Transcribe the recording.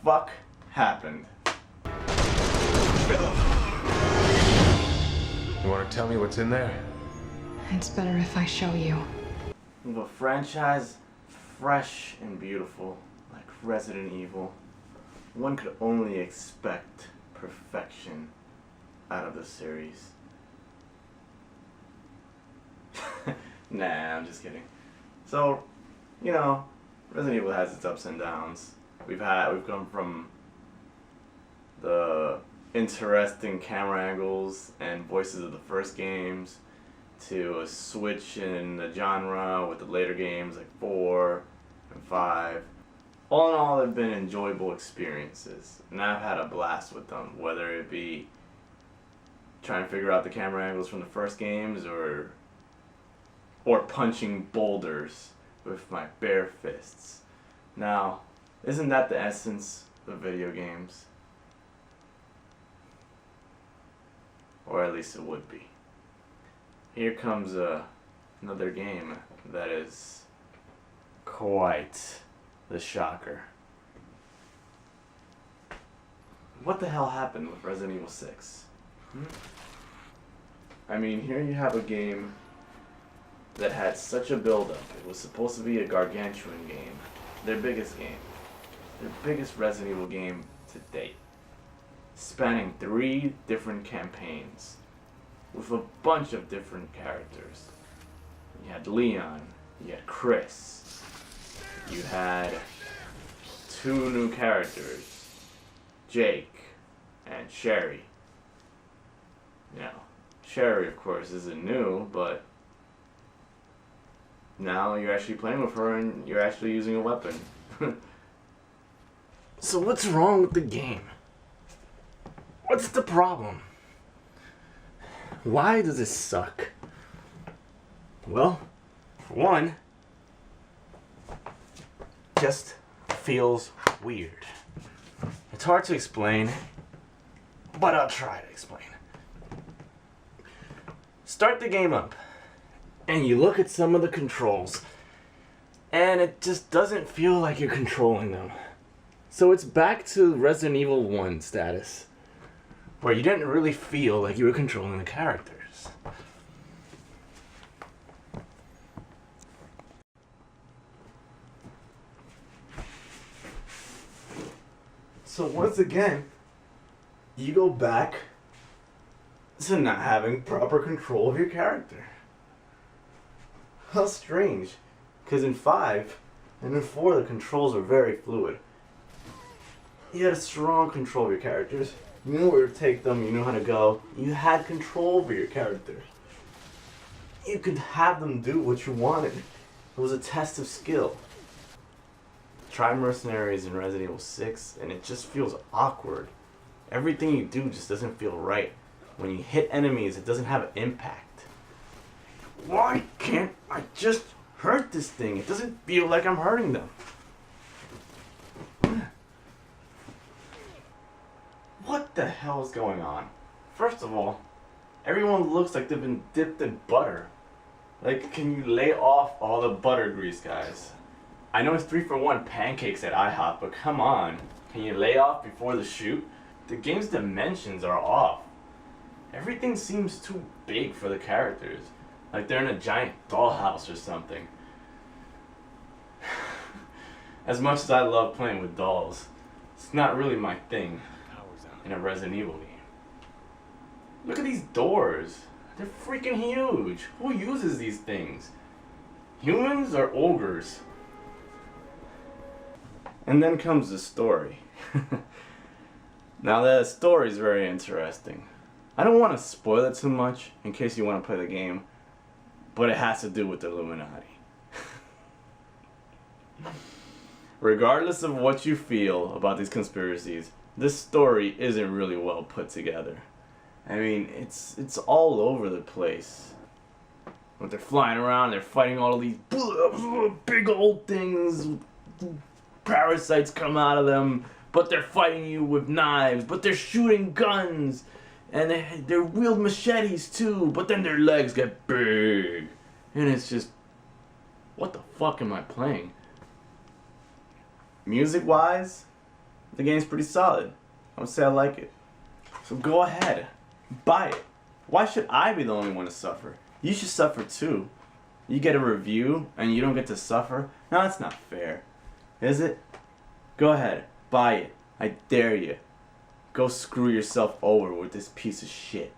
fuck happened? You want to tell me what's in there? It's better if I show you. With a franchise fresh and beautiful, like Resident Evil, one could only expect perfection out of the series. Nah, I'm just kidding. So, you know, Resident Evil has its ups and downs. We've come from the interesting camera angles and voices of the first games to a switch in the genre with the later games like 4 and 5. All in all, they've been enjoyable experiences, and I've had a blast with them, whether it be trying to figure out the camera angles from the first games or punching boulders with my bare fists. Now, isn't that the essence of video games? Or at least it would be. Here comes another game that is quite the shocker. What the hell happened with Resident Evil 6? I mean, here you have a game that had such a build-up. It was supposed to be a gargantuan game. Their biggest game. Their biggest Resident Evil game to date. Spanning 3 different campaigns. With a bunch of different characters. You had Leon. You had Chris. You had 2 new characters. Jake and Sherry. Now, Sherry, of course, isn't new, but now you're actually playing with her and you're actually using a weapon. So what's wrong with the game? What's the problem? Why does it suck? Well, for one, just feels weird. It's hard to explain, but I'll try to explain. Start the game up, and you look at some of the controls, and it just doesn't feel like you're controlling them. So it's back to Resident Evil 1 status, where you didn't really feel like you were controlling the characters. So once again, you go back to not having proper control of your character. How strange, because in 5 and in 4 the controls were very fluid. You had a strong control of your characters. You knew where to take them, you knew how to go. You had control over your character. You could have them do what you wanted. It was a test of skill. Try Mercenaries in Resident Evil 6 and it just feels awkward. Everything you do just doesn't feel right. When you hit enemies, it doesn't have an impact. Why can't I just hurt this thing? It doesn't feel like I'm hurting them. What the hell is going on? First of all, everyone looks like they've been dipped in butter. Like, can you lay off all the butter grease, guys? I know it's 3-for-1 pancakes at IHOP, but come on. Can you lay off before the shoot? The game's dimensions are off. Everything seems too big for the characters. Like they're in a giant dollhouse or something. As much as I love playing with dolls, it's not really my thing in a Resident Evil game. Look at these doors. They're freaking huge. Who uses these things? Humans or ogres? And then comes the story. Now the story is very interesting. I don't want to spoil it too much in case you want to play the game, but it has to do with the Illuminati. Regardless of what you feel about these conspiracies, this story isn't really well put together. I mean, it's all over the place. When they're flying around, they're fighting all of these big old things. Parasites come out of them, but they're fighting you with knives, but they're shooting guns. And they wield machetes too, but then their legs get big. And it's just, what the fuck am I playing? Music-wise, The game's pretty solid. I would say I like it. So go ahead, buy it. Why should I be the only one to suffer? You should suffer too. You get a review and you don't get to suffer? No, that's not fair. Is it? Go ahead, buy it. I dare you. Go screw yourself over with this piece of shit.